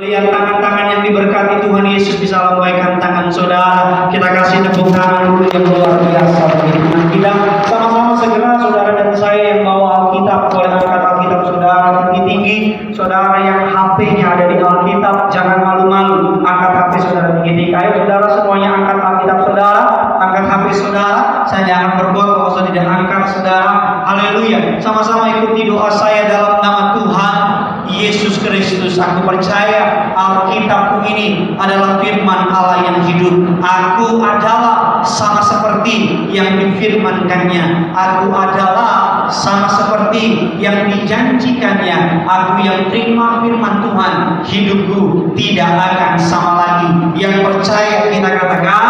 Lihat tangan-tangan yang diberkati Tuhan Yesus bisa lambaikan tangan saudara. Kita kasih tepuk tangan dulu yang luar biasa bagi Tuhan kita. Sama-sama segera saudara dan saya yang bawa Alkitab, boleh angkat Alkitab saudara tinggi-tinggi. Saudara yang HP-nya ada di Alkitab, jangan malu-malu. Angkat HP saudara tinggi-tinggi. Ayo saudara semuanya angkat Alkitab saudara, angkat HP saudara. Saya jangan berbuat kalau saya tidak angkat saudara. Haleluya. Sama-sama ikuti doa saya dalam nama Tuhan Yesus Kristus. Aku percaya Alkitabku ini adalah firman Allah yang hidup. Aku adalah sama seperti yang difirmankannya. Aku adalah sama seperti yang dijanjikannya. Aku yang terima firman Tuhan, hidupku tidak akan sama lagi. Yang percaya kita katakan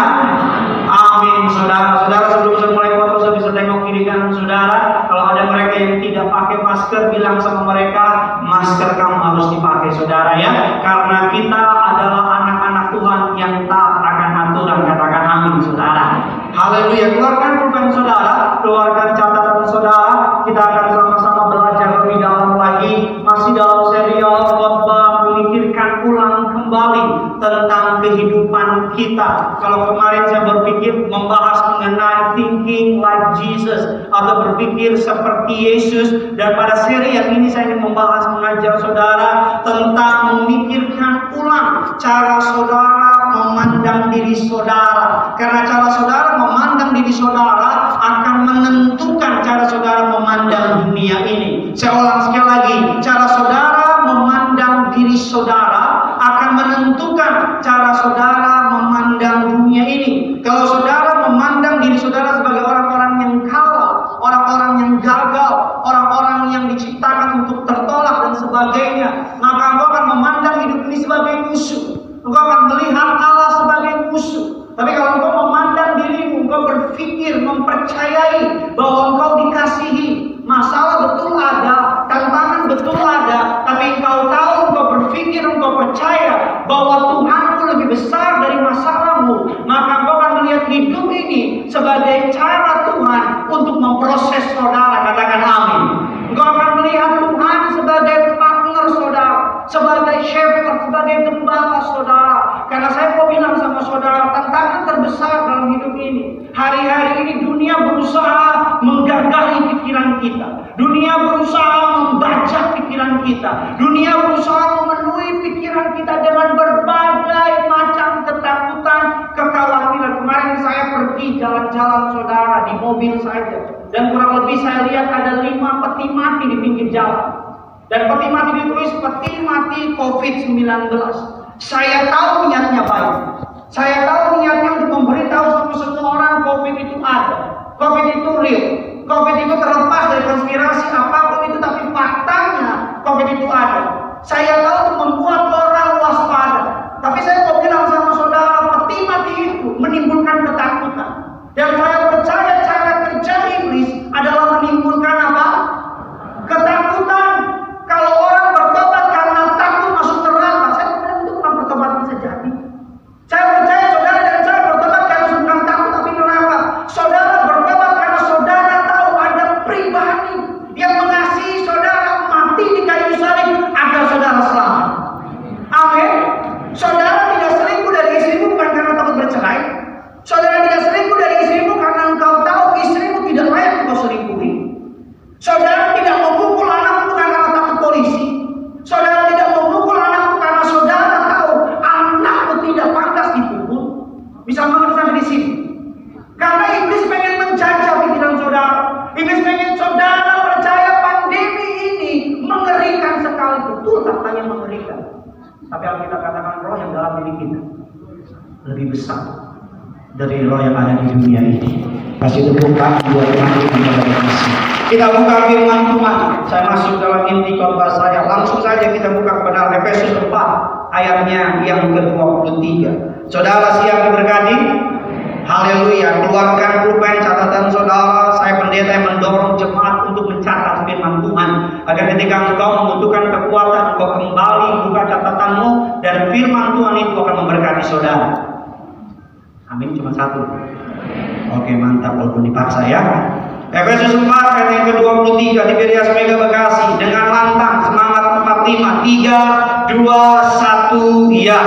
amin. Saudara-saudara, sebelum saya mulai foto saya bisa tengok kiri kanan saudara. Kalau ada mereka yang tidak pakai masker, bilang sama mereka, masker kamu harus dipakai saudara ya. Karena kita adalah anak-anak Tuhan yang taat akan aturan. Katakan amin saudara. Haleluya. Keluarkan pulpen saudara, keluarkan catatan saudara. Kita akan sama-sama belajar lebih dalam lagi. Masih dalam serial khotbah memikirkan ulang kembali tentang kehidupan kita. Kalau kemarin saya berpikir membahas mengenai thinking like Jesus atau berpikir seperti Yesus, dan pada seri yang ini saya ingin membahas mengajar saudara tentang memikirkan ulang cara saudara memandang diri saudara. Karena cara saudara memandang diri saudara akan menentukan cara saudara memandang dunia ini. Saya ulang sekali lagi, cara saudara memandang diri saudara akan menentukan cara saudara memandang dunia ini. Kalau saudara memandang diri saudara sebagai orang-orang yang kalah, orang-orang yang gagal, orang-orang yang diciptakan untuk tertolak dan sebagainya, maka engkau akan memandang hidup ini sebagai musuh. Engkau akan melihat Allah sebagai musuh. Tapi kalau engkau memandang dirimu, engkau berpikir, mempercayai bahwa engkau dikasihi, masalah betul ada, tantangan betul ada, tapi engkau tahu, engkau berpikir, engkau percaya bahwa Tuhanku lebih besar dari masalahmu, maka engkau akan melihat hidup ini sebagai cara Tuhan untuk memproses saudara. Katakan amin. Engkau akan melihat Tuhan sebagai partner saudara, sebagai shepherd, sebagai gembala saudara. Karena saya mau bilang sama saudara, tantangan terbesar dalam hidup ini, hari-hari ini dunia berusaha menggagari pikiran kita. Dunia berusaha membajak pikiran kita. Dunia berusaha memenuhi pikiran kita dengan berbagai macam ketakutan, kekhawatiran. Kemarin saya pergi jalan-jalan saudara di mobil saja, dan kurang lebih saya lihat ada 5 peti mati di pinggir jalan. Dan peti mati ditulis peti mati COVID-19. Saya tahu niatnya baik. Saya tahu niatnya untuk memberitahu sama semua orang COVID itu ada. COVID itu real. COVID itu terlepas dari konspirasi apapun itu, tapi faktanya COVID itu ada. Saya tahu untuk membuat orang waspada. Tapi saya mau bilang sama saudara, peti mati itu menimbulkan ketakutan. Dan saya percaya cara kerja iblis adalah menimbulkan apa? Ketakutan. Kalau orang bertobat karena takut masuk neraka, saya percaya itu bukan pertobatan sejati. Saya percaya saudara dan saya bertobat karena bukan takut tapi neraka. Saudara bertobat karena saudara tahu ada pribadi yang mengasihi saudara, mati di kayu salib agar saudara selamat. Amin. Saudara tidak selingkuh dari istrimu bukan karena takut bercerai. Saudara tidak selingkuh dari istrimu karena engkau tahu istrimu tidak layak engkau selingkuhi. Saudara tidak memukul anakmu karena takut polisi. Saudara tidak memukul anakmu karena saudara tahu anakmu tidak pantas dipukul. Bisa mengerti di sini? Karena iblis pengen menjajah pikiran saudara. Iblis pengen saudara percaya pandemi ini mengerikan sekali. Betul katanya mengerikan. Tapi kalau kita katakan roh yang dalam diri kita lebih besar dari roh yang ada di dunia ini. Kasih tepuk tangan buat Tuhan yang kasih. Kita buka firman Tuhan. Saya masuk dalam inti khotbah saya. Langsung saja kita buka kebenaran Efesus 4 ayatnya yang ke-23. Saudara siap diberkati? Haleluya. Keluarkan pulpen catatan saudara. Saya pendeta yang mendorong jemaat untuk mencatat firman Tuhan, agar ketika engkau membutuhkan kekuatan, engkau kembali buka catatanmu dan firman Tuhan itu akan memberkati saudara. Amin. Cuma satu. Oke, mantap walaupun dipaksa ya. Efesus 4 ayat yang ke-23, Tiberias Mega Bekasi, dengan lantang semangat 4 Fatimah. 3, 2, 1, ya.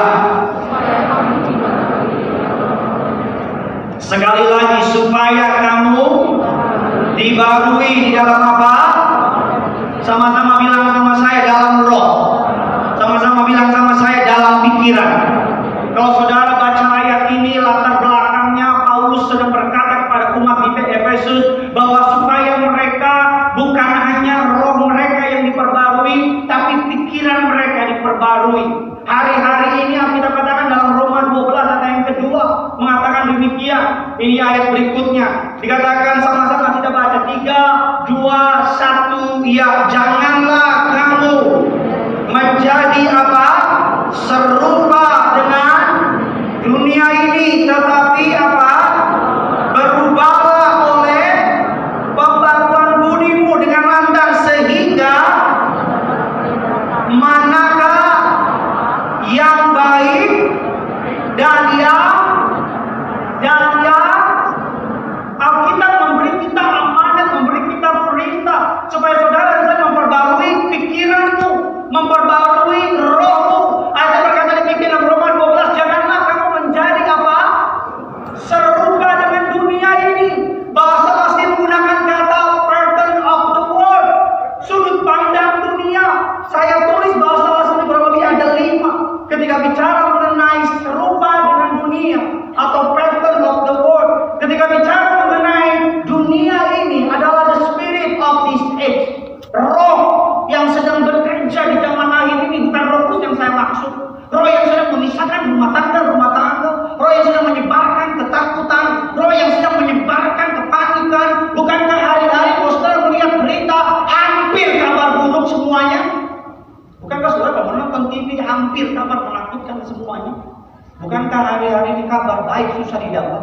Sekali lagi, supaya kamu dibarui di dalam apa? Sama-sama bilang sama saya, dalam roh. Sama-sama bilang sama saya, dalam pikiran. Kalau saudara baca ayat ini, latar belakangnya Paulus sedang berkata kepada umat di Efesus bahwa supaya mereka bukan hanya roh mereka yang diperbarui, tapi pikiran mereka diperbarui. Hari-hari ini kita katakan dalam Roma 12 ayat yang kedua mengatakan demikian. Ini ayat berikutnya dikatakan, sama-sama kita baca. 3, 2, 1, ya. Janganlah kamu menjadi apa? Serupa dengan dunia ini, tetapi apa? Berubahlah oleh pembaruan budimu dengan landang, sehingga manakah yang baik dan yang Alkitab memberi kita amanat, memberi kita perintah supaya saudara bisa memperbarui pikiranmu, memperbarui rohmu. Ada berkata demikian dalam Roma 12, janganlah kamu menjadi apa? Serupa dengan dunia ini. Bahasa asli menggunakan kata pattern of the world, sudut pandang dunia. Saya tulis bahasa asli kurang lebih ada 5 ketika bicara mengenai serupa dengan dunia atau pattern of the world. Ketika bicara mengenai dunia ini adalah the spirit of this age, roh yang sedang bekerja di zaman akhir ini. Bukan roh kudus yang saya maksud, roh yang sedang memisahkan rumah tangga, roh yang sedang menyebarkan ketakutan, roh yang sedang menyebarkan kepanikan. Bukankah hari-hari saudara melihat berita hampir kabar buruk semuanya? Bukankah saudara kalau menonton TV hampir kabar menakutkan semuanya? Bukankah hari-hari ini kabar baik susah didapat?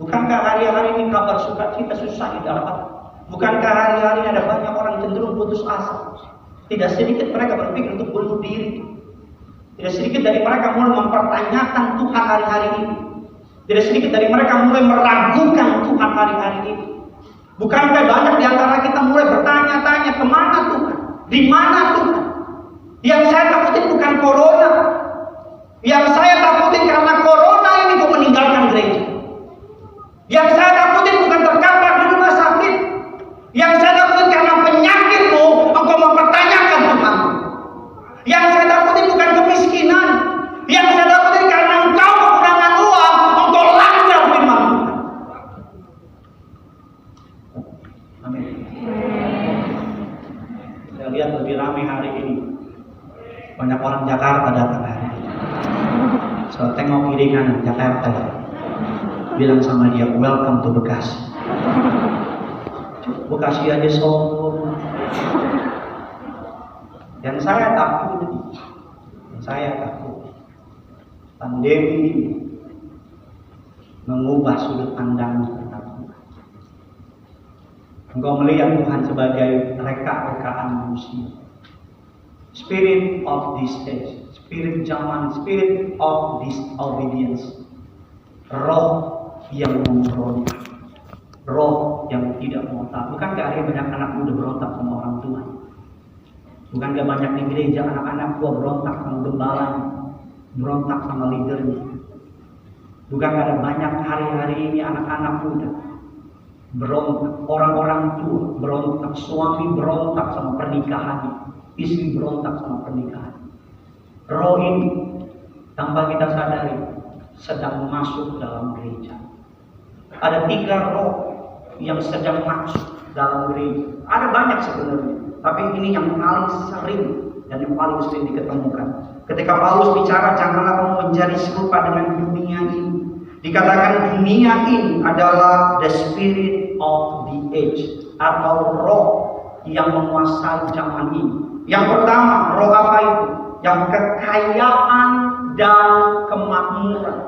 Bukankah hari-hari ini kabar sukacita susah didapat? Bukankah hari-hari ini ada banyak orang cenderung putus asa? Tidak sedikit mereka berpikir untuk bunuh diri. Tidak sedikit dari mereka mulai mempertanyakan Tuhan hari-hari ini. Tidak sedikit dari mereka mulai meragukan Tuhan hari-hari ini. Bukankah banyak di antara kita mulai bertanya-tanya, kemana Tuhan? Di mana Tuhan? Yang saya takutin bukan corona. Yang saya takutin karena corona ini kok meninggalkan gereja. Yang saya takutin bukan terkapar di rumah sakit. Yang saya takutin karena penyakitmu, engkau mempertanyakan Tuhan. Yang saya takutin bukan kemiskinan. Yang saya takutin karena engkau kekurangan uang, engkau langgar firman Tuhan. Amin. Saya lihat lebih ramai hari ini. Banyak orang Jakarta datang hari ini. So, tengok kiri kanan Jakarta. Bilang sama dia, welcome to Bekasi. Bekasi aja sombong. Dan saya takut, pandemi ini mengubah sudut pandang tentang Tuhan. Engkau melihat Tuhan sebagai reka-rekaan manusia. Spirit of this age, spirit zaman, spirit of disobedience. Roh yang memberontak, roh yang tidak mau taat. Bukankah ada banyak anak muda berontak sama orang tua? Bukankah banyak di gereja anak-anak tua berontak sama gembalanya, berontak sama leadernya? Bukankah ada banyak hari-hari ini anak-anak muda berontak, orang-orang tua berontak, suami berontak sama pernikahannya, istri berontak sama pernikahan. Roh ini tanpa kita sadari sedang masuk dalam gereja. Ada 3 roh yang sedang masuk dalam gereja. Ada banyak sebenarnya, tapi ini yang paling sering dan yang paling sering diketemukan. Ketika Paulus bicara janganlah kamu menjadi serupa dengan dunia ini, dikatakan dunia ini adalah the spirit of the age, atau roh yang menguasai zaman ini. Yang pertama, roh apa itu? Yang kekayaan dan kemakmuran.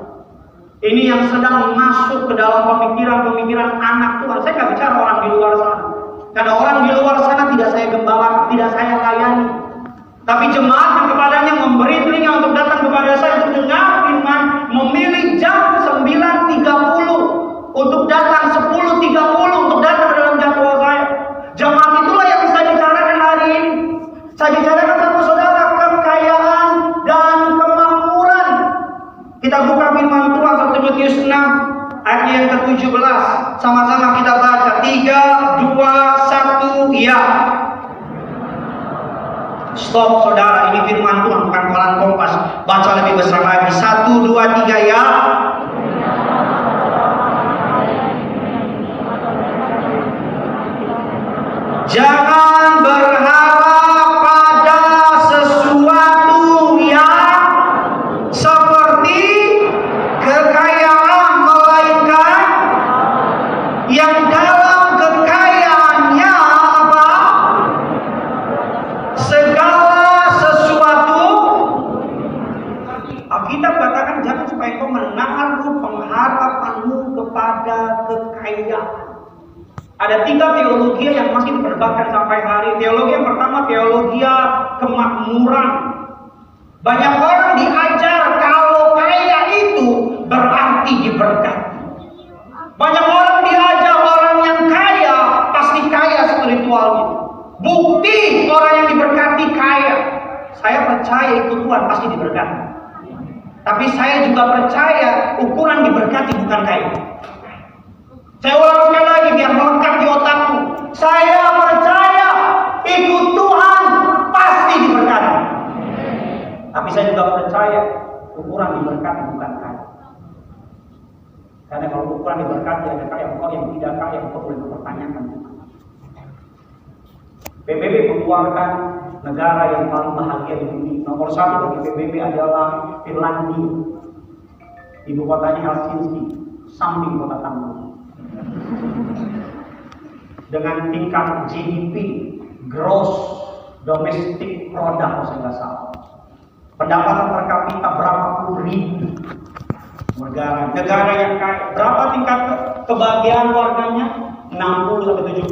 Ini yang sedang masuk ke dalam pemikiran-pemikiran anak Tuhan. Saya nggak bicara orang di luar sana. Karena orang di luar sana tidak saya gembalakan, tidak saya layani. Tapi jemaat yang kepadanya memberi telinga untuk datang kepada saya untuk dengar firman, memilih jam 9.30 untuk datang, 10.30 untuk datang ke dalam jadwal saya. Jemaat itulah yang saya bicarakan hari ini. Saya bicarakan Kita buka firman Tuhan 1 Timotius 6 ayat yang ke-17. Sama-sama kita baca. 3, 2, 1, ya. Stop saudara, ini firman Tuhan bukan koran Kompas. Baca lebih besar lagi. 1, 2, 3, ya. Jangan berharap pada sesuatu yang seperti kekayaan, melainkan yang dalam kekayaannya apa? Segala sesuatu. Alkitab katakan jangan supaya kau menaruh pengharapanmu kepada kekayaan. Ada 3 teologi yang masih diperdebatkan sampai hari. Teologi yang pertama, teologi kemakmuran. Banyak orang diajar kalau kaya itu berarti diberkati. Banyak orang diajar orang yang kaya pasti kaya spiritualnya. Bukti orang yang diberkati kaya. Saya percaya itu Tuhan pasti diberkati. Tapi saya juga percaya ukuran diberkati bukan kaya. Saya ulang sekali lagi biar melekat di otakmu. Saya percaya ikut Tuhan pasti diberkati. Tapi saya juga percaya ukuran diberkati bukan kaya. Karena kalau ukuran diberkati ada kaya, engkau yang tidak kaya, engkau boleh mempertanyakan. PBB mengeluarkan negara yang paling bahagia di dunia. Nomor 1 bagi PBB adalah Finlandia. Ibu kotanya Helsinki, samping kota Tanggung. Dengan tingkat GDP, gross domestic product, kalau saya nggak salah, pendapatan per kapita berapa puluh ribu. Negara yang kaya. Berapa tingkat kebahagiaan warganya? 60-70%.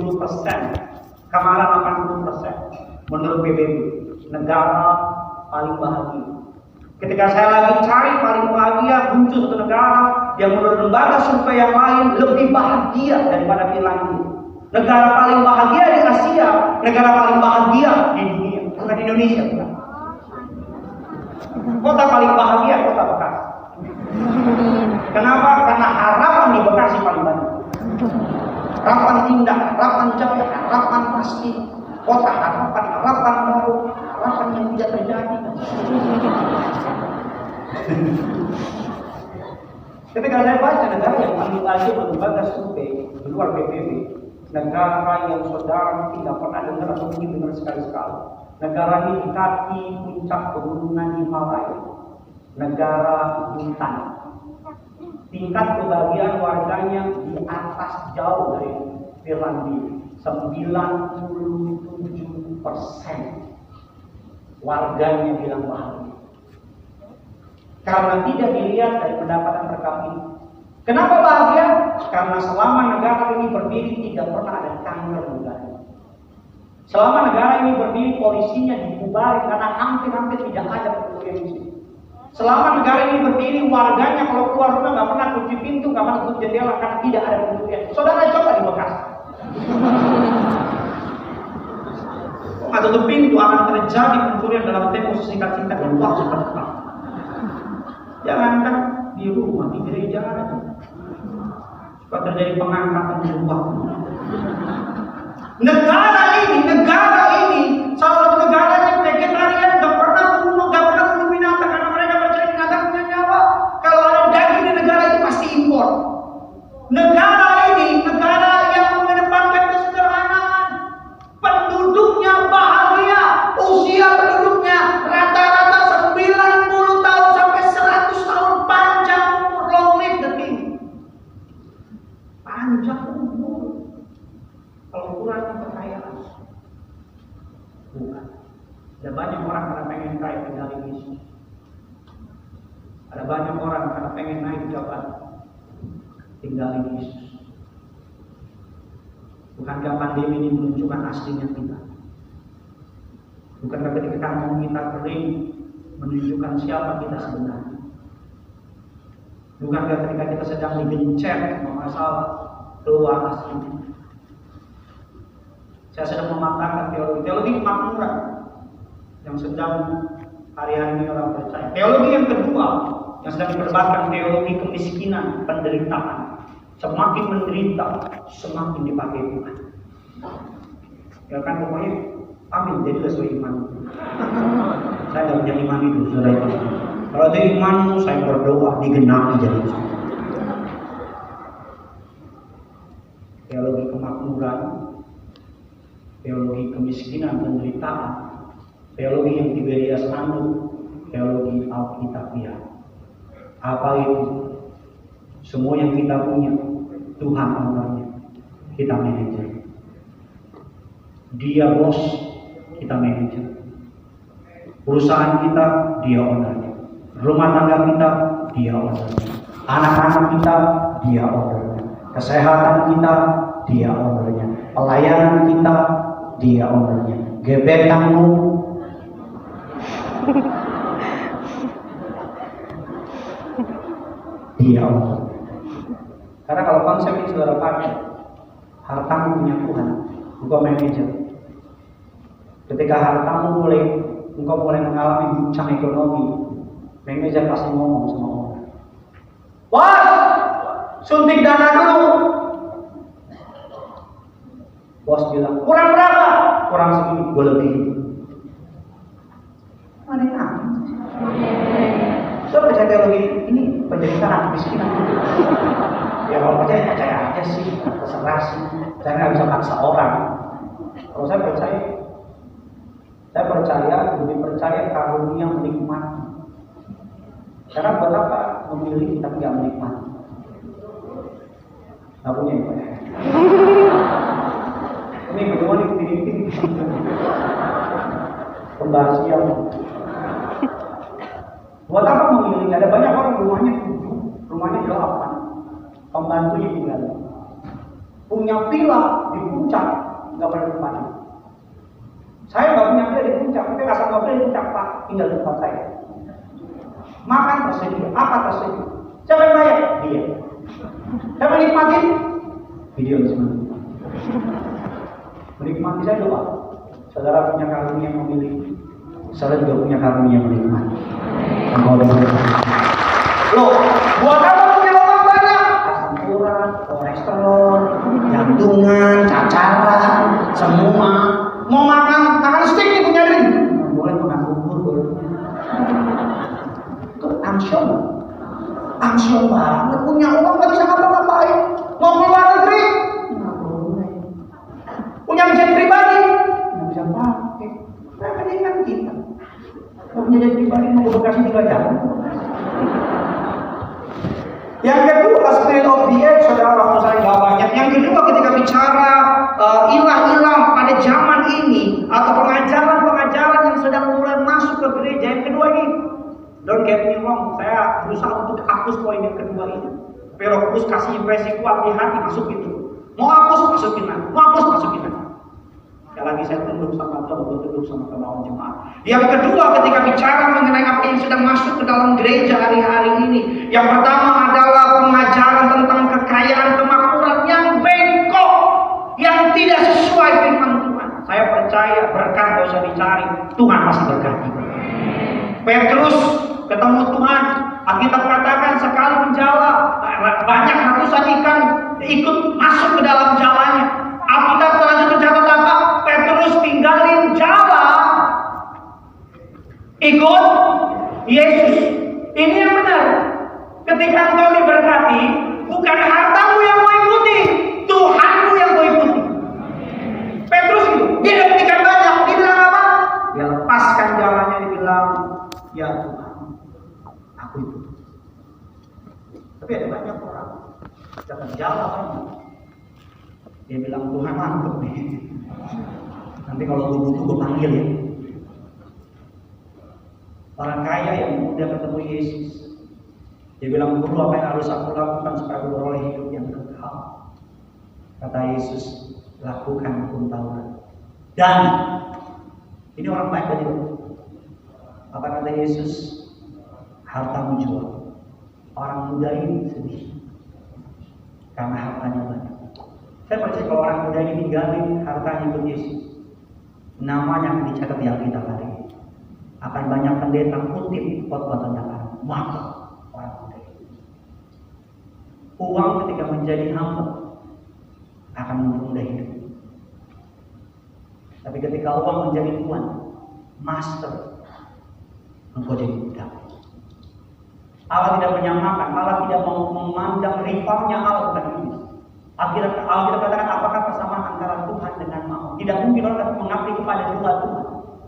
Kamaran 80%. Menurut PBB, negara paling bahagia. Ketika saya lagi cari paling bahagia, muncul satu negara yang menurut lembaga survei yang lain lebih bahagia daripada Finlandia. Negara paling bahagia di Asia, negara paling bahagia di dunia, bukan Indonesia, bukan. Kota paling bahagia kota Bekasi. Kenapa? Karena harapan di Bekasi paling banyak. Harapan indah, harapan cerah, harapan pasti. Kota harapan baru, harapan yang tidak terjadi. Ketika saya baca negara yang paling bahagia menurut lembaga survei di luar PBB, negara yang saudara tidak pernah dengar atau mungkin dengar sekali-sekali. Negara ini di kaki puncak pegunungan Himalaya. Negara Bhutan. Tingkat kebahagiaan warganya di atas jauh dari Finlandia. 97% warganya bilang bahagia. Karena tidak dilihat dari pendapatan per kapita. Kenapa bahagia? Karena selama negara ini berdiri tidak pernah ada kanker negara. Selama negara ini berdiri polisinya dibubarin karena hampir-hampir tidak ada pencurian di sini. Selama negara ini berdiri warganya kalau keluar rumah nggak pernah kunci pintu, nggak pernah tutup jendela karena tidak ada pencurian. Saudara coba di Bekasi. Nggak tutup pintu akan terjadi pencurian dalam tempo singkat-singkat dan waktu cepat. Jangankan di rumah, di gereja ada. Suka terjadi pengangkatan rumah. Negara ini salah satu negara yang vegetarian, nggak pernah bunuh binatang karena mereka percaya binatang punya nyawa. Kalau ada daging di negara itu pasti impor. Negara ini negara yang mengedepankan kesederhanaan. Penduduknya bahagia, usia penduduknya rata-rata 90 tahun sampai 100 tahun, panjang umur, long live the king. Panjang umur. Kalau ukurannya kekayaan, bukan. Ada banyak orang karena pengen kaya tinggal di Yesus. Ada banyak orang karena pengen naik jabatan tinggal di Yesus. Bukankah pandemi ini menunjukkan aslinya kita? Bukankah ketika kantong kita kering menunjukkan siapa kita sebenarnya? Bukankah ketika kita sedang digencet masalah keluar aslinya? Saya sedang mematahkan teologi kemakmuran yang sedang hari-hari ini orang percaya. Teologi yang kedua yang sedang diperdebatkan teologi kemiskinan, penderitaan. Semakin menderita, semakin dipakai Tuhan. Ya kan pokoknya, amin, jadilah sesuai iman. Saya tidak punya iman itu, saudara itu. Kalau ada iman, saya berdoa digenapi jadi itu. Teologi kemakmuran, teologi kemiskinan, penderitaan, teologi yang Tiberias anut, teologi Alkitabiah. Apa itu? Semua yang kita punya, Tuhan ownernya, kita manajer. Dia bos, kita manajer. Perusahaan kita, dia ownernya. Rumah tangga kita, dia ownernya. Anak-anak kita, dia ownernya. Kesehatan kita, dia ownernya. Pelayanan kita, dia ownernya. Gebetanmu, dia owner. Karena kalau konsep ini saudara pakai, hartamu punya Tuhan, engkau manajer. Ketika hartamu engkau mulai mengalami guncang ekonomi, manajer pasti ngomong sama orang. Bos, suntik dana dulu. Bos bilang, kurang berapa? Kurang segini, gue lebih. Mana yang aman? Saya percaya teologi ini penderitaan, kemiskinan. Ya kalau percaya aja sih, terserah sih. Saya nggak bisa paksa orang. Kalau saya lebih percaya karunia menikmati. Karena buat apa memilih tapi nggak menikmati? Nggak punya ya. Ini berdua nih pilih pembahasian. Buat apa memilih? Ada banyak orang rumahnya 7, rumahnya 8, pembantunya 3, punya villa di puncak, nggak pernah tempatnya. Saya nggak punya villa di puncak, tapi asal nggak villa di puncak Pak, tinggal di tempat saya. Makan tersedia, apa tersedia? Siapa yang bayar? Dia. Siapa yang nikmatin? Video semua. Menikmati saya doa. Saudara punya karunia yang memiliki, saudara juga punya karunia yang menikmati. Loh, buat apa punya uang banyak? Asam urat, kolesterol, jantungan, cacaran, semua. Mau makan steak nih punya ring. Boleh makan bubur, boleh. Itu amsyong banget. Punya uang gak bisa ngapa-ngapain. Mau keluar negeri? Nggak boleh. Punya jet pribadi? Nggak bisa pakai. Nah, mendingan kita. Kalau punya jet pribadi mau Bekasi 3 jam. Yang kedua, spirit of the age, saudara, waktu saya nggak banyak. Yang kedua, ketika bicara ilah-ilah pada zaman ini atau pengajaran-pengajaran yang sedang mulai masuk ke gereja, yang kedua ini, don't get me wrong, saya berusaha untuk hapus poin yang kedua ini. Pero Kudus kasih impresi kuat di hati, masuk itu. Mau hapus, masukin lagi. Mau hapus, masukin lagi. Sekali lagi saya tunduk sama Tuhan, tunduk sama kemauan jemaat. Yang kedua, ketika bicara mengenai apa yang sedang masuk ke dalam gereja hari-hari ini, yang pertama adalah pengajaran tentang kekayaan kemakmuran yang bengkok, yang tidak sesuai firman Tuhan. Saya percaya berkat gak usah dicari, Tuhan pasti berkati. Petrus ketemu Tuhan, Alkitab katakan sekali menjala, banyak ratusan ikan ikut masuk ke dalam jalanya. Alkitab selanjutnya catat apa? Petrus tinggalin jala, ikut Yesus. Ini yang benar. Ketika engkau diberkati, bukan hartamu yang mau ikuti, Tuhanmu yang mau ikuti. Petrus itu, dia dapat ikan banyak. Dia bilang apa? Dia lepaskan jalannya, dia bilang, ya Tuhan, aku ikut. Tapi ada banyak orang dapat jala banyak. Dia bilang, Tuhan mantep nih. Nanti kalau gue butuh, gue panggil ya. Orang kaya yang mudah ketemu Yesus, dia bilang, Guru, apa yang harus aku lakukan supaya aku beroleh hidup yang kekal? Kata Yesus, lakukan hukum Taurat. Dan ini orang baik tadi. Apa kata Yesus? Hartamu jual. Orang muda ini sedih karena hartanya banyak. Saya percaya kalau orang muda ini tinggalin hartanya ikut Yesus, namanya akan dicatat di Alkitab hari ini. Akan banyak pendeta kutip khotbah tentang maka sekarang. Uang ketika menjadi hamba akan mempermudah hidup. Tapi ketika uang menjadi tuan, master, engkau jadi budak. Allah tidak menyamakan, Allah tidak mau memandang rivalnya Allah bukan iblis. Allah katakan apakah persamaan antara Tuhan dengan Mammon? Tidak mungkin orang mengabdi kepada dua Tuhan,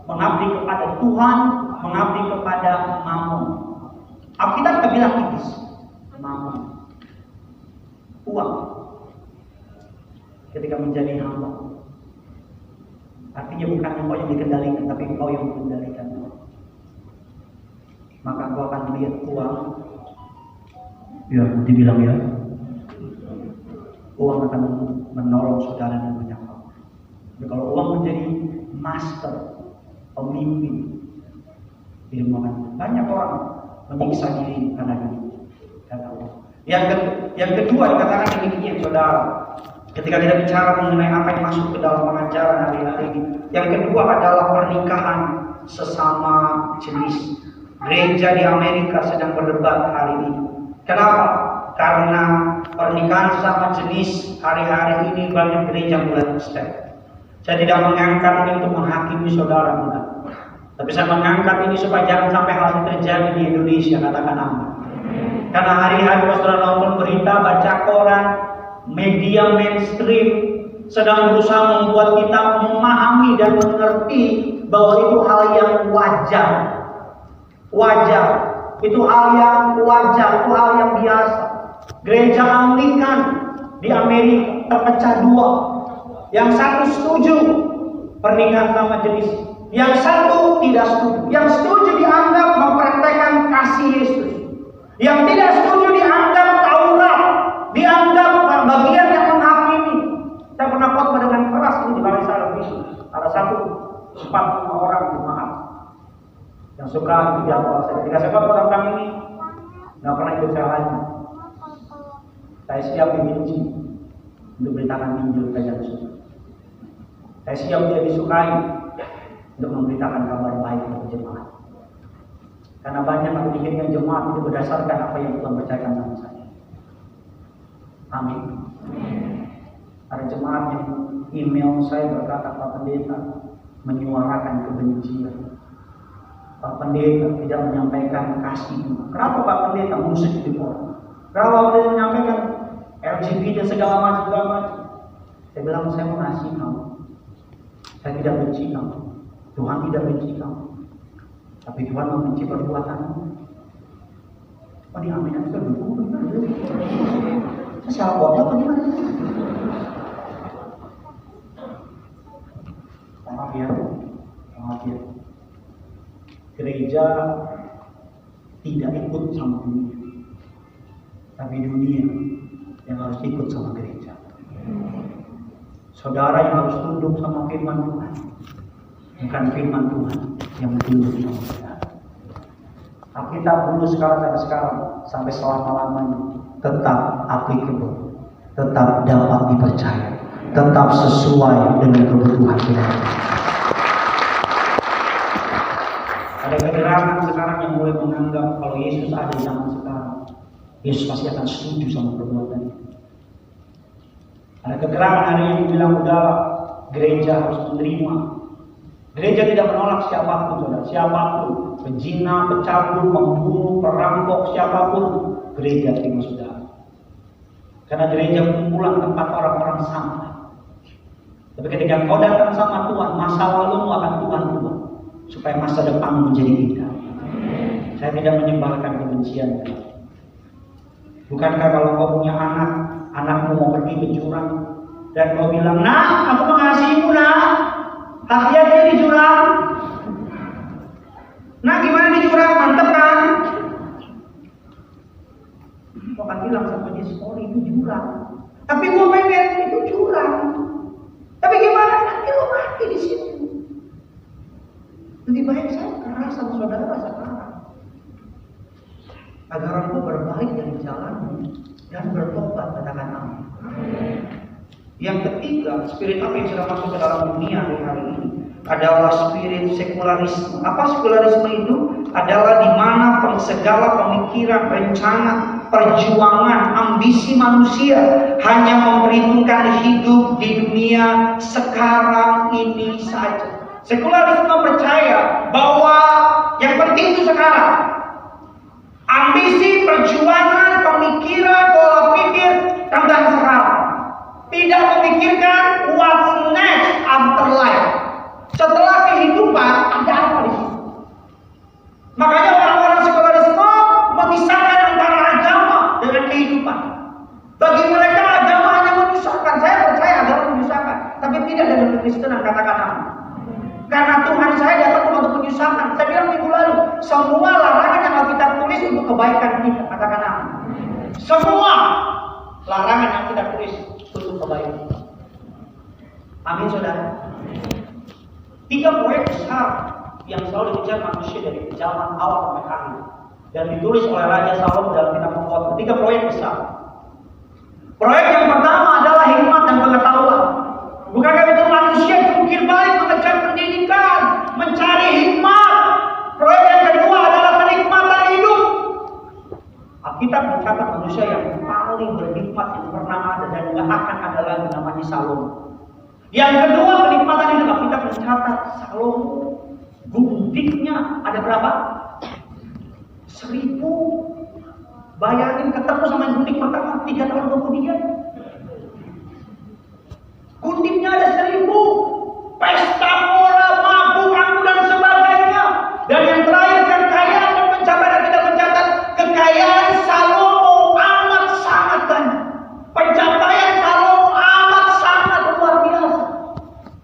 mengabdi kepada Tuhan, mengabdi kepada Mammon. Alkitab tidak bilang iblis, Mammon, uang. Ketika menjadi hamba, artinya bukan engkau yang dikendalikan, tapi engkau yang mengendalikan. Maka engkau akan melihat uang, ya dibilang ya, uang akan menolong saudara dan menyapa. Tapi kalau uang menjadi master, pemimpin, banyak orang menyiksa diri karena duit. Yang kedua dikatakan demikian, saudara. Ketika kita bicara mengenai apa yang masuk ke dalam pengajaran hari-hari ini, yang kedua adalah pernikahan sesama jenis. Gereja di Amerika sedang berdebat hari ini. Kenapa? Karena pernikahan sesama jenis hari-hari ini banyak gereja mulai step. Saya tidak mengangkat ini untuk menghakimi saudara, bukan. Tapi saya mengangkat ini supaya jangan sampai hal ini terjadi di Indonesia, katakan amin. Karena hari-hari saudara nonton berita, baca koran, media mainstream sedang berusaha membuat kita memahami dan mengerti bahwa itu hal yang wajar. Itu hal yang wajar, itu hal yang biasa. Gereja Anglikan di Amerika terpecah dua. Yang satu setuju pernikahan sama jenis, yang satu tidak setuju. Yang setuju dianggap mempraktekkan kasih Yesus. Yang tidak setuju dianggap Taurat, dianggap bagian yang menghakimi. Saya pernah khotbah dengan keras ini di Balai Sarfi. Ada 45 orang jemaat yang suka di awal saya. Ketika saya khotbah tentang ini, nggak pernah ikut saya lagi. Saya siap dibenci untuk beritakan Injil ke Yesus. Saya siap tidak disukai untuk memberitakan kabar baik untuk jemaat. Karena banyak yang pikirnya jemaat itu berdasarkan apa yang Tuhan percayakan sama saya. Amin. Ada jemaat yang email saya berkata, Pak Pendeta menyuarakan kebencian. Pak Pendeta tidak menyampaikan kasih. Kenapa Pak Pendeta musuh di orang? Kenapa Pak Pendeta menyampaikan LGBT segala macam? Saya bilang saya mengasihi kamu. Saya tidak benci kamu. Tuhan tidak benci kamu. Tapi Tuhan membenci perbuatanmu. Oh diaminkan itu dulu. Saya salah buatnya apa gimana? Maaf ya. Gereja tidak ikut sama dunia, tapi dunia yang harus ikut sama gereja. Saudara yang harus tunduk sama firman Tuhan, bukan firman Tuhan yang tunduk sama saudara. Alkitab dulu sampai selama-lamanya tetap applicable, tetap dapat dipercaya, tetap sesuai dengan kebutuhan kita. Ada kegerakan sekarang yang mulai menganggap kalau Yesus ada di zaman sekarang, Yesus pasti akan setuju sama perbuatan itu. Ada kegerakan hari ini bilang udah gereja harus menerima. Gereja tidak menolak siapapun, saudara, siapapun, pezina, pecabul, pembunuh, perampok, siapapun, gereja terima saudara. Karena gereja kumpulan tempat orang-orang sama. Tapi ketika kau datang sama Tuhan, masa lalumu akan Tuhan ubah supaya masa depan menjadi indah. Saya tidak menyebarkan kebencian. Bukankah kalau kau punya anak, anakmu mau pergi ke jurang dan kau bilang, "Nah, aku mengasihimu, nah. Hati-hati di jurang. Nah, gimana di jurang? Mantep kan?" Kau akan bilang sama dia, "Sorry, itu jurang. Tapi gua pengen itu jurang. Tapi gimana? Nanti lo mati di sini." Lebih baik saya keras sama saudara sekarang, agar engkau berbalik dari jalanmu dan bertobat, katakan amin. Yang ketiga, spirit apa yang sudah masuk ke dalam dunia hari ini adalah spirit sekularisme. Apa sekularisme itu? adalah di mana segala pemikiran, rencana, perjuangan, ambisi manusia hanya memperhitungkan hidup di dunia sekarang ini saja. Sekularisme percaya bahwa yang penting itu sekarang. Ambisi, perjuangan, pemikiran, pola pikir tentang sekarang. Tidak memikirkan what's next after life. Setelah kehidupan ada apa di situ? Makanya orang-orang sekularisme memisahkan antara agama dengan kehidupan. Bagi mereka agama hanya menyusahkan. Saya percaya agama menyusahkan, tapi tidak dengan kekristenan, katakan amin. Karena Tuhan saya datang untuk menyusahkan. Saya bilang minggu lalu, semua larangan yang Alkitab tulis untuk kebaikan kita, katakan amin. Semua larangan yang kita tulis untuk kebaikan. Amin, saudara. 3 proyek besar yang selalu dikejar manusia dari zaman awal sampai akhir, dan ditulis oleh Raja Salomo dalam kitab Pengkhotbah. 3 proyek besar. Proyek yang pertama adalah hikmat dan pengetahuan. Bukankah itu manusia jungkir balik mengejar pendidikan, mencari hikmat? Proyek yang kedua adalah kenikmatan hidup. Alkitab mencatat manusia yang paling berhikmat yang pernah ada dan tidak akan ada lagi, namanya Salomo. Yang kedua kenikmatan hidup. Alkitab mencatat Salomo gundiknya ada berapa? 1000. Bayangin ketemu sama yang gundik pertama 3 tahun kemudian. Gundiknya ada 1000. Pesta pora, mabuk, anggur dan sebagainya. Dan yang terakhir kekayaan dan pencapaian, kita mencatat kekayaan Salomo amat sangat banyak. Pencapaian Salomo amat sangat luar biasa.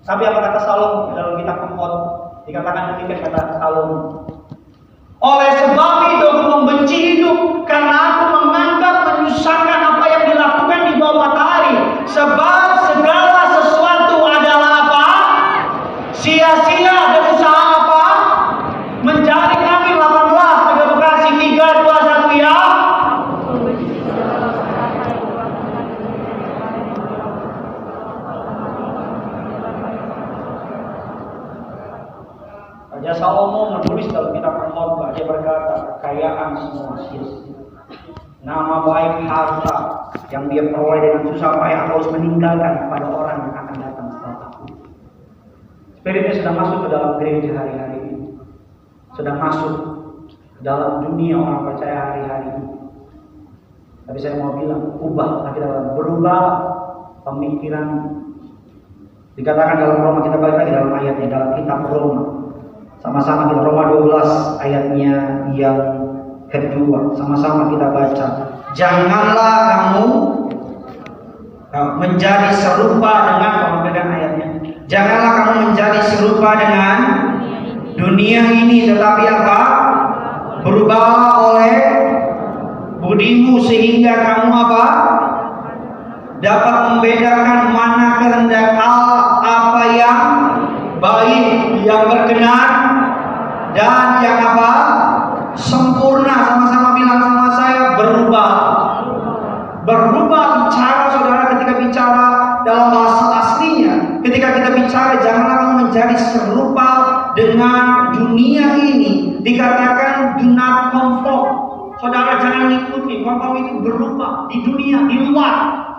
Tapi apa kata Salomo dalam kitab Pengkhotbah? Dikatakan demikian kata Salomo. Oleh sebab itu aku membenci hidup, karena aku menganggap menyusahkan apa yang dilakukan di bawah matahari. Sebab segala sesuatu adalah apa? Sia-sia. Dan usaha apa? Mencari kami 18 Teguh Bekasi 3, 2, 1 ya. Raja Salomo menulis dalam kitab Pengkhotbah, dia berkata, kekayaan semua sia-sia. Nama baik, harta yang dia peroleh dengan susah payah harus meninggalkan kepada orang yang akan datang setelah aku. Spiritnya sudah masuk ke dalam gereja hari-hari ini, sudah masuk ke dalam dunia orang percaya hari-hari ini. Tapi saya mau bilang, ubah, kita berubah pemikiran. Dikatakan dalam Roma, kita balik lagi dalam ayatnya, dalam kitab Roma. Sama-sama kita Roma 12 ayatnya yang kedua. Sama-sama kita baca. Janganlah kamu menjadi serupa dengan, pemegang ayatnya. Janganlah kamu menjadi serupa dengan dunia ini, tetapi apa? Berubahlah oleh budimu sehingga kamu apa? Dapat membedakan mana kehendak Allah, apa yang baik, yang berkenan, dan yang apa? Sempurna. Sama-sama bilang sama saya, berubah. Berubah bicara, saudara, ketika bicara dalam bahasa aslinya. Ketika kita bicara, janganlah kamu menjadi serupa dengan dunia ini. Dikatakan do not conform. Saudara jangan ngikuti. Conform itu berubah di dunia, di luar.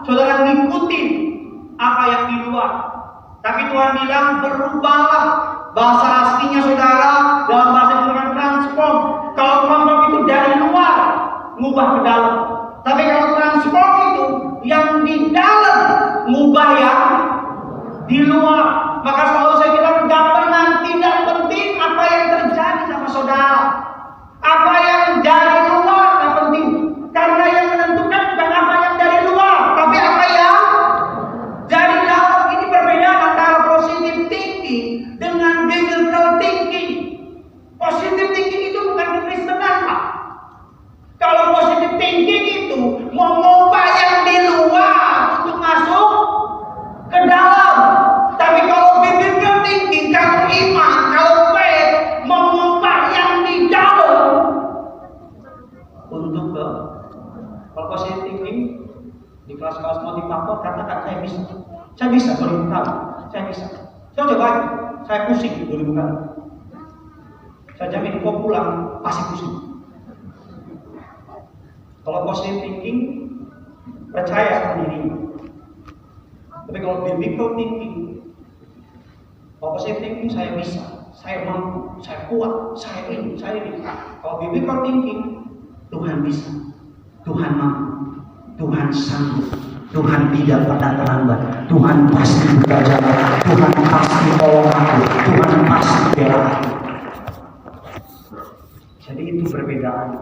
Saudara ngikuti apa yang di luar. Tapi Tuhan bilang berubahlah. Bahasa aslinya saudara dalam bahasa Indonesia transform. Kalau conform itu dari luar, ngubah ke dalam. Tapi kalau transform itu yang di dalam, ngubah yang di luar. Maka selalu saya bilang, gak pernah tidak penting apa yang terjadi sama saudara. Apa yang dari luar gak penting. Karena yang menentukan bukan apa yang dari luar, tapi apa yang dari dalam. Ini perbedaan antara positive thinking dengan biblical thinking. Positive thinking itu bukan kekristenan, Pak. Kalau positive thinking itu mengubah yang di luar untuk masuk ke dalam. Tapi kalau biblical thinking, kalau iman, kalau faith, mengubah yang di dalam untuk ke. Kalau positive thinking di kelas-kelas motivator katakan saya bisa. Saya bisa 2000 kali. Saya bisa. Saya coba, saya pusing 2000 kali. Saya jamin kau pulang pasti pusing. Kalau positive thinking, percaya sama dirinya. Tapi kalau biblical thinking, kalau positive thinking saya bisa, saya mampu, saya kuat, saya ini. Kalau biblical thinking, Tuhan bisa, Tuhan mampu, Tuhan sanggup, Tuhan tidak pernah terlambat, Tuhan pasti bekerja, Tuhan pasti tolong aku, Tuhan pasti bela aku. Jadi itu perbedaan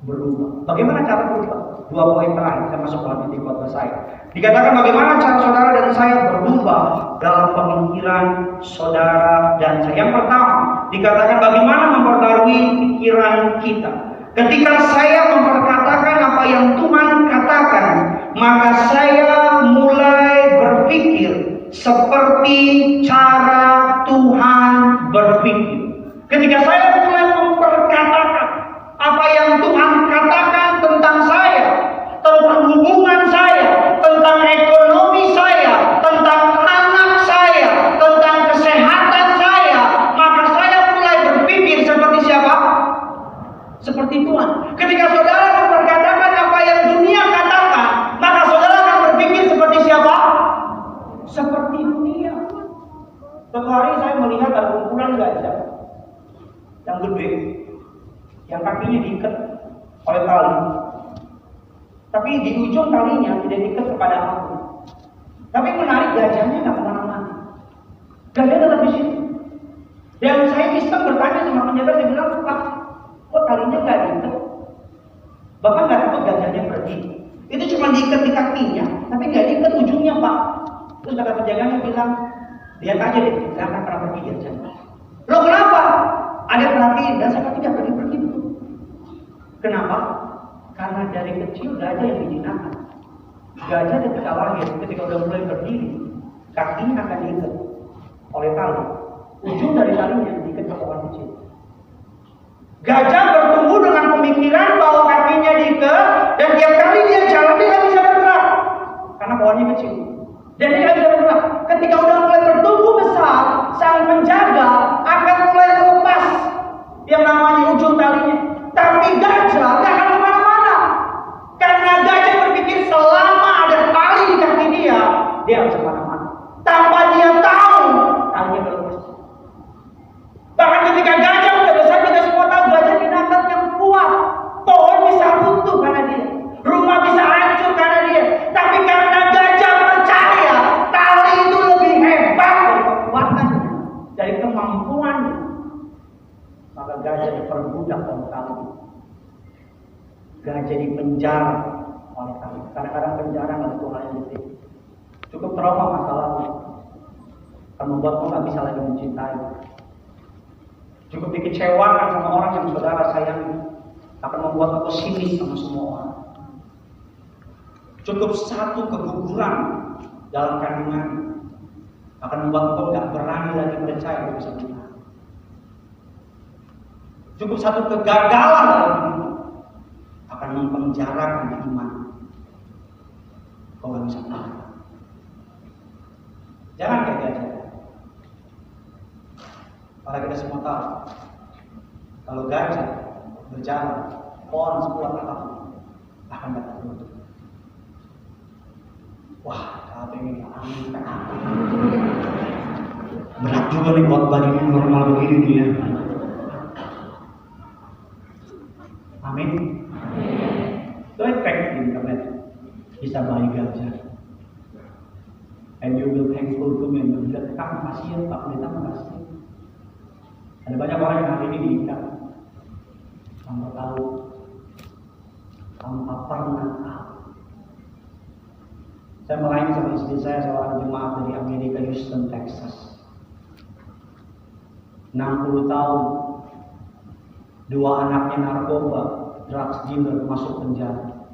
berubah. Bagaimana cara berubah? 2 poin terakhir, saya masuk dalam titik khotbah saya. Dikatakan bagaimana cara saudara dan saya berubah dalam pemikiran saudara dan saya. Yang pertama, dikatakan bagaimana memperbarui pikiran kita. Ketika saya memperkatakan apa yang Tuhan katakan, maka saya mulai berpikir seperti cara Tuhan berpikir. Ketika saya mulai memperkatakan apa yang Tuhan katakan tentang saya, tentang hubungan saya, tentang ekonomi saya, tentang anak saya, tentang kesehatan saya, maka saya mulai berpikir seperti siapa? Seperti Tuhan. Ketika saudara memperkatakan apa yang dunia katakan, maka saudara akan berpikir seperti siapa? Seperti dunia. Suatu hari saya melihat ada kumpulan gajah yang gede, yang kakinya diikat oleh tali, tapi di ujung talinya tidak diikat kepada aku. Tapi menarik, gajahnya nggak kemana-mana. Gajah tetap di situ. Dan saya iseng bertanya sama penjaga, saya bilang, Pak, kok talinya nggak diikat? Bapak nggak takut gajahnya pergi? Itu cuma diikat di kakinya, tapi nggak diikat ujungnya, Pak. Terus kata penjaganya bilang, lihat aja deh, nggak akan pernah pergi gajahnya. Loh kenapa? Ada perhatiin, dan saya tidak pergi betul. Kenapa? Karena dari kecil gajah yang dijinakkan. Gajah ketika lahir, ketika udah mulai berdiri, kakinya akan diikat oleh tali. Ujung dari talinya diikat ke pohon kecil. Gajah bertumbuh dengan pemikiran bahwa kakinya diikat, dan tiap kali dia jalan dia nggak bisa bergerak karena pohonnya kecil. Dan dia nggak bisa bergerak. Ketika udah mulai bertumbuh besar, sang penjaga akan mulai melepas yang namanya ujung talinya. Tapi gajah nggak akan kemana-mana, karena gajah berpikir selama ada tali di kaki dia harus kemana-mana. Tanpa dia tahu talinya berlepas. Bahkan ketika gajah udah besar, kita semua tahu gajah binatang yang kuat. Pohon bisa runtuh karena dia, rumah bisa hancur karena dia. Tapi karena gajah percaya tali itu lebih hebat dari kekuatannya, dari kemampuannya, maka gajah diperbudak oleh tali. Gajah dipenjara oleh tali. Kadang-kadang penjara nggak betul hal yang detik. Cukup trauma masalahnya, akan membuatmu nggak bisa lagi mencintai. Cukup dikecewakan sama orang yang saudara sayangi, akan membuat aku sinis sama semua orang. Cukup satu keguguran dalam kandungan akan membuat kau nggak berani lagi percaya kau bisa Tuhan. Cukup satu kegagalan dalam hidup akan mempenjarakan iman. Kau nggak bisa Tuhan. Jangan kayak gajah. Karena kita semua tahu, kalau gajah berjalan, pohon sekuat apapun akan dapat runtuh. Wah, kalau pengen amin, berat juga nih buat badan normal begini nih ya. Amin. Itu cek di internet, bisa beli gajah. And you will thankful to me. Bila kita makasih ya, Pak Pendeta makasih. Ada banyak orang yang hari ini diikat tanpa tahu, tanpa pernah tahu. Saya melayani sama istri saya, seorang jemaat dari Amerika, Houston, Texas. 60 tahun, 2 anaknya narkoba, drugs dealer, masuk penjara.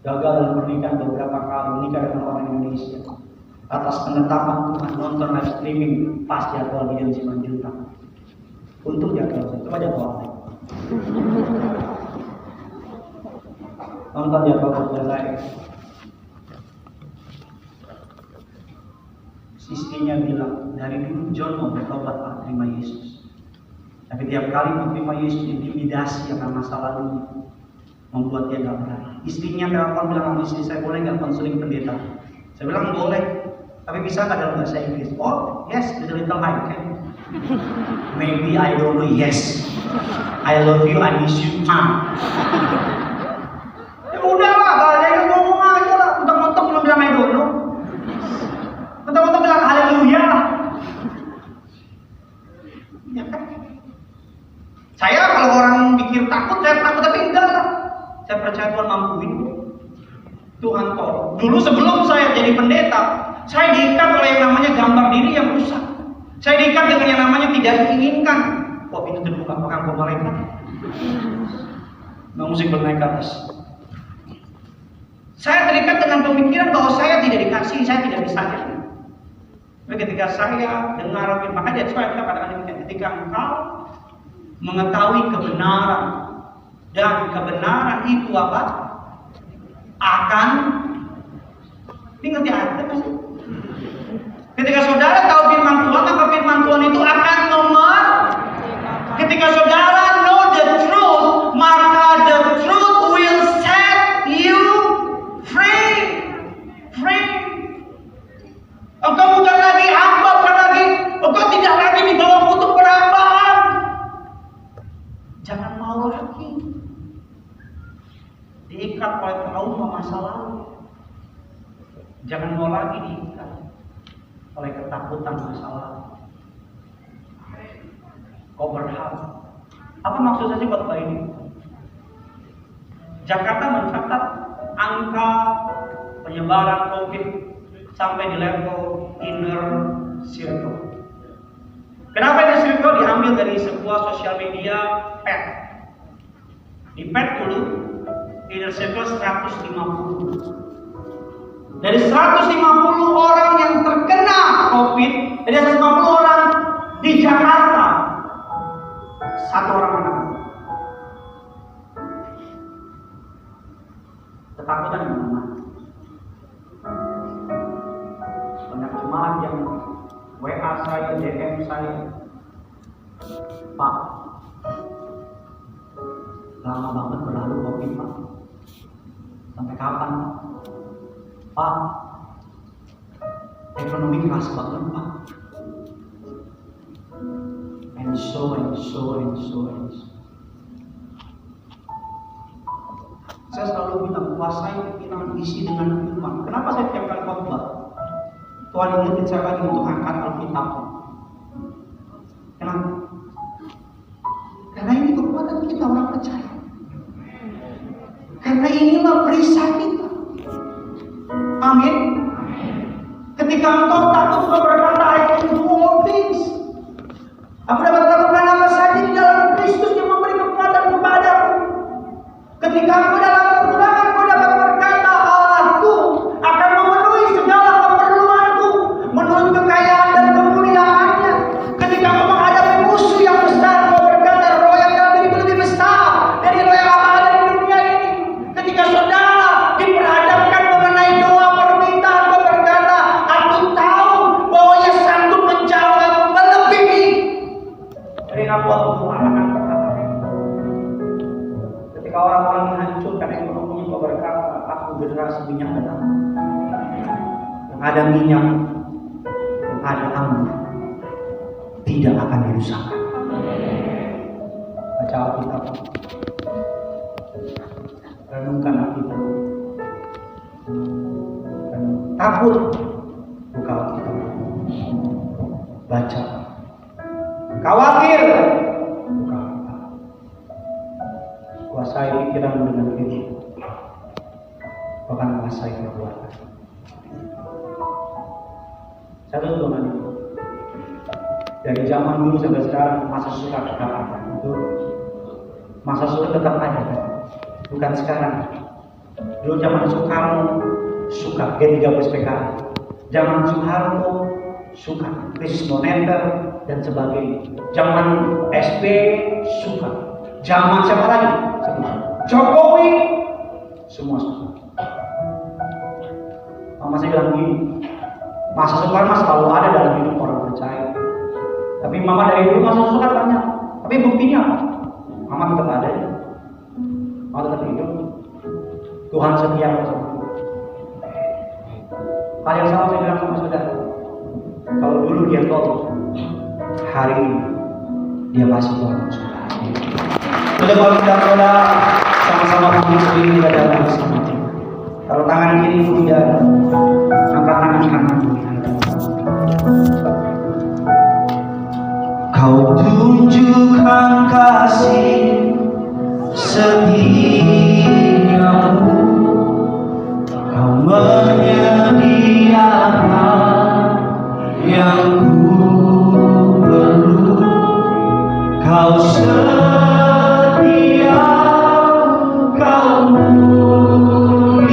Gagal dalam pernikahan beberapa kali, menikah dengan orang Indonesia. Atas penetapan Tuhan, nonton live streaming pas jadwal dia Simanjuntak. Untuk jadwal saya, coba jadwal saya. Nonton jadwal saya. Istrinya bilang, dari dulu John mau bertobat Pak, terima Yesus. Tapi tiap kali menerima Yesus diintimidasi akan masa lalu, membuat dia gak berani. Istrinya telepon bilang sama istri saya, boleh gak konseling pendeta? Saya bilang boleh, tapi bisa gak dalam bahasa Inggris? Oh yes, with a little I can. Maybe I don't know, yes. I love you, I miss you. Ya udah lah, gak ada yang ngomong aja lah. Mentok-mentok belum bilang I don't know. Mentok-mentok bilang haleluya. Ya kan? Saya kalau orang pikir takut, saya takut, tapi enggak lah. Saya percaya Tuhan mampuin. Tuhan tolong. Dulu sebelum saya jadi pendeta, saya diikat oleh yang namanya gambar diri yang rusak. Saya diikat dengan yang namanya tidak diinginkan. Kok pintu terbuka, apakah kau malaikat? Nggak musik bernaik ke atas. Saya terikat dengan pemikiran bahwa saya tidak dikasih, saya tidak bisa jadi. Tapi ketika saya dengar firman, maka dia saya katakan demikian. Ketika engkau mengetahui kebenaran, dan kebenaran itu apa? Akan, ini ngerti ada nggak sih? Ketika saudara tahu firman Tuhan, maka firman Tuhan itu akan ketika saudara know the truth, maka the truth will set you free. Engkau bukan lagi hamba, engkau tidak lagi di bawah kutuk perambaan. Jangan mau lagi diikat oleh trauma masa lalu. Jangan mau lagi diikat oleh ketakutan masa lalu. Kau berhak. Apa maksudnya sih khotbah ini? Jakarta mencatat angka penyebaran COVID sampai di level inner circle. Kenapa inner circle? Diambil dari sebuah sosial media PET. Di PET dulu inner circle 150. Dari 150 orang yang terkena COVID, dari 150 orang di Jakarta, satu orang menang. Ketakutan yang mana? Banyak jemaat yang WA saya, DM saya, Pak, lama banget berlalu COVID Pak. Sampai kapan Pak? Ekonomi keras banget Pak. And so. Saya selalu bilang, kuasai pikiran, isi dengan firman. Kenapa saya tiap kali khotbah Tuhan ingetin saya lagi untuk angkat Alkitab? Kenapa? Karena ini kekuatan kita orang percaya. Karena inilah perisai kita. Amin. Ketika engkau takut, engkau berkata, I can do all things. Aku dapat melakukan apa saja di dalam Kristus yang memberi kekuatan kepadaku. Ketika engkau dalam kekurangan, engkau dapat berkata, Allahku akan memenuhi segala keperluanku menurut kekayaan dan kemuliaannya. Ketika engkau menghadapi musuh yang besar, engkau berkata, roh yang dalam diriku lebih besar dari roh yang ada di dunia ini. Ketika saudara diperhadapkan mengenai doa permintaan, engkau berkata, aku tahu bahwa ia sanggup menjawab melebihi dari apa Tuhan. Ketika orang-orang menghancurkan ekonomi, kau berkata, aku generasi minyak dan anggur. Yang ada minyak, yang ada anggur, tidak akan dirusakkan. Baca Alkitab, renungkan Alkitab. Takut, buka Alkitab, baca. Khawatir, buka Alkitab. Kuasai pikiran dengan diri, bahkan kuasai perbuatan. Saya tuh teman itu. Dari zaman dulu sampai sekarang masa suka tetap ada. Itu masa suka tetap ada, kan? Bukan sekarang. Dulu zaman Soekarno suka G30 PKI. Zaman Soeharto suka krisis moneter dan sebagainya. Zaman SB suka. Zaman siapa lagi? Jokowi semua suka. Mama saya bilang gini, masa Soekarno selalu ada dalam hidup orang percaya. Tapi mama dari dulu masa suka tanya, Tapi buktinya apa? Mama tetap ada, mama tetap hidup. Tuhan setia bersama. Hal yang sama saya bilang sama saudara. Kalau dulu dia tolong, hari ini dia masih tolong saudara. Sudah kalau kita sama-sama berdiri sendiri pada dalam bersama. Kalau tangan kiri tidak, angkat tangan kanan. Kau tunjukkan kasih setiamu, Kau menyediakan yang ku perlu. Kau setia, Kau mulia,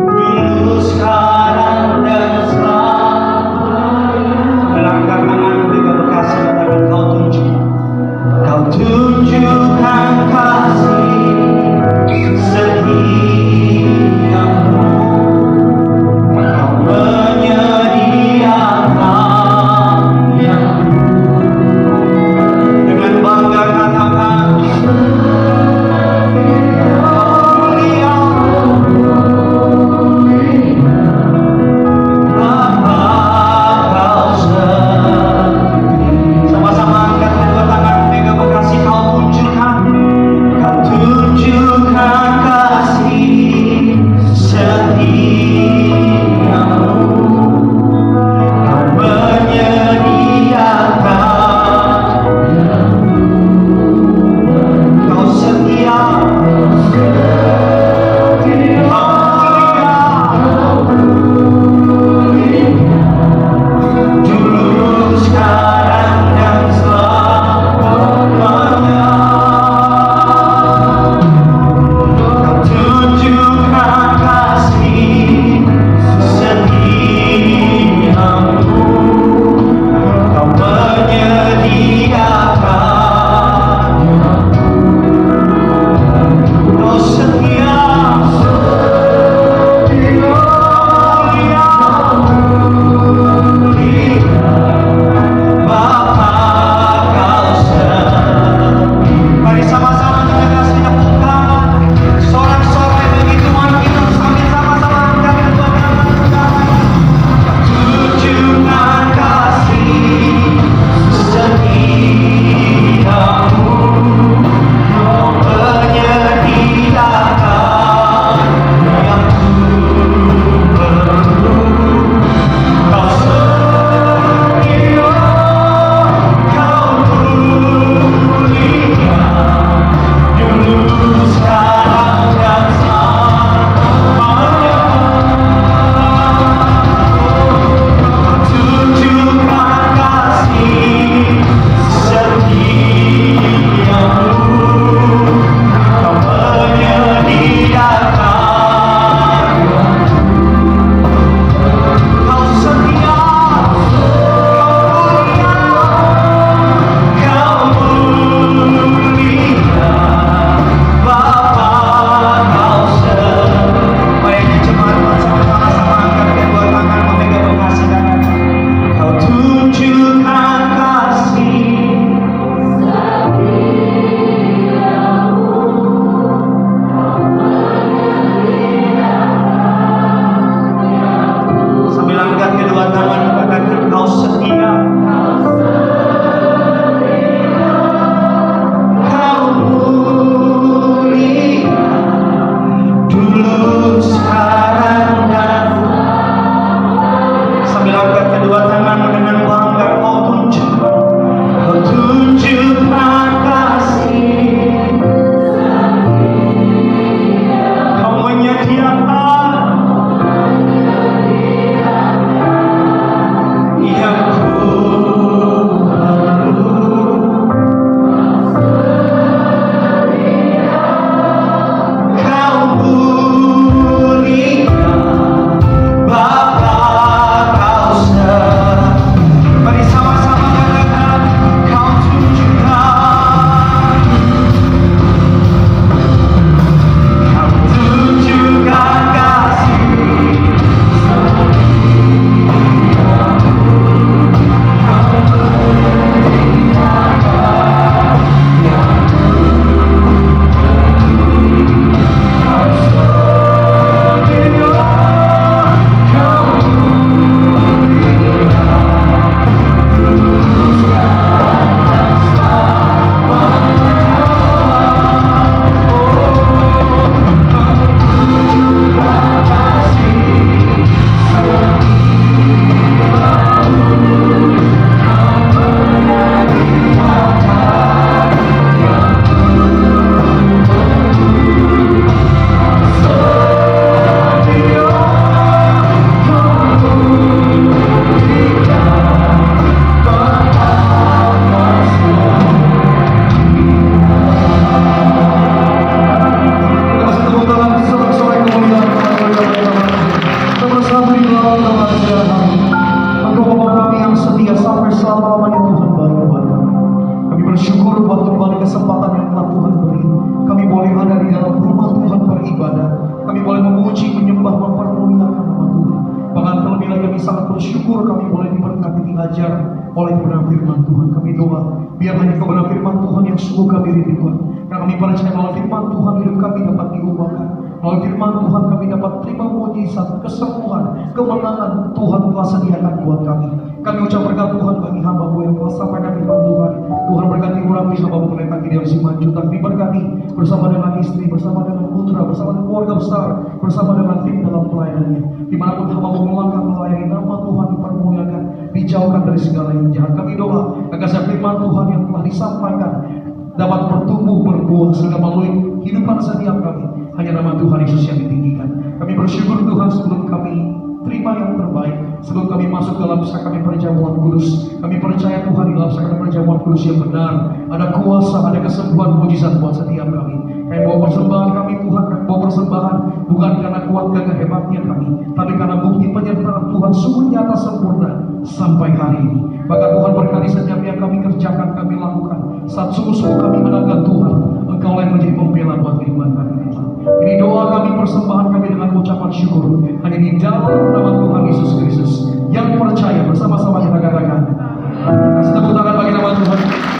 dulu, sekarang, dan selamanya. Melangkah tangan berikan kasih, katakan Kau tunjukkan kasih setiamu, Kau menyediakan yang bersyukur kami boleh diberkati diajar oleh kebenaran firman Tuhan. Kami doa biar hanya kebenaran firman Tuhan yang sungguh kami rindukan. Karena kami percaya bahwa firman Tuhan hidup kami dapat diubahkan. Melalui firman Tuhan kami dapat terima mujizat, kesembuhan, kemenangan Tuhan telah sediakan buat kami. Kami ucap berkat Tuhan bagi hamba-Mu yang telah sampaikan firman Tuhan. Tuhan berkati kurang bisa hamba-Mu pendeta Gideon Simanjuntak, diberkati bersama dengan istri, bersama dengan putra, bersama dengan keluarga besar, bersama dengan tim dalam pelayanannya. Dimanapun hamba-Mu melangkah melayani, nama Tuhan dipermuliakan, dijauhkan dari segala yang jahat. Kami doa agar firman Tuhan yang telah disampaikan dapat bertumbuh berbuah sehingga melalui kehidupan setiap kami hanya nama Tuhan Yesus yang ditinggikan. Kami bersyukur Tuhan sebelum kami terima yang terbaik, sebelum kami masuk dalam sakrament perjamuan kudus. Kami percaya Tuhan di dalam sakrament perjamuan kudus yang benar ada kuasa, ada kesembuhan mujizat buat setiap kami. Kami bawa persembahan kami Tuhan, kami bawa persembahan bukan karena kuat gagah hebatnya kami, tapi karena bukti penyertaan Tuhan sungguh nyata sempurna sampai hari ini. Maka Tuhan berkati setiap yang kami kerjakan, kami lakukan saat sungguh-sungguh kami menangkan Tuhan, Engkau yang menjadi pembela buat kehidupan kami Tuhan. Ini doa kami, persembahan kami dengan ucapan syukur hanya di dalam nama Tuhan Yesus Kristus yang percaya bersama-sama kita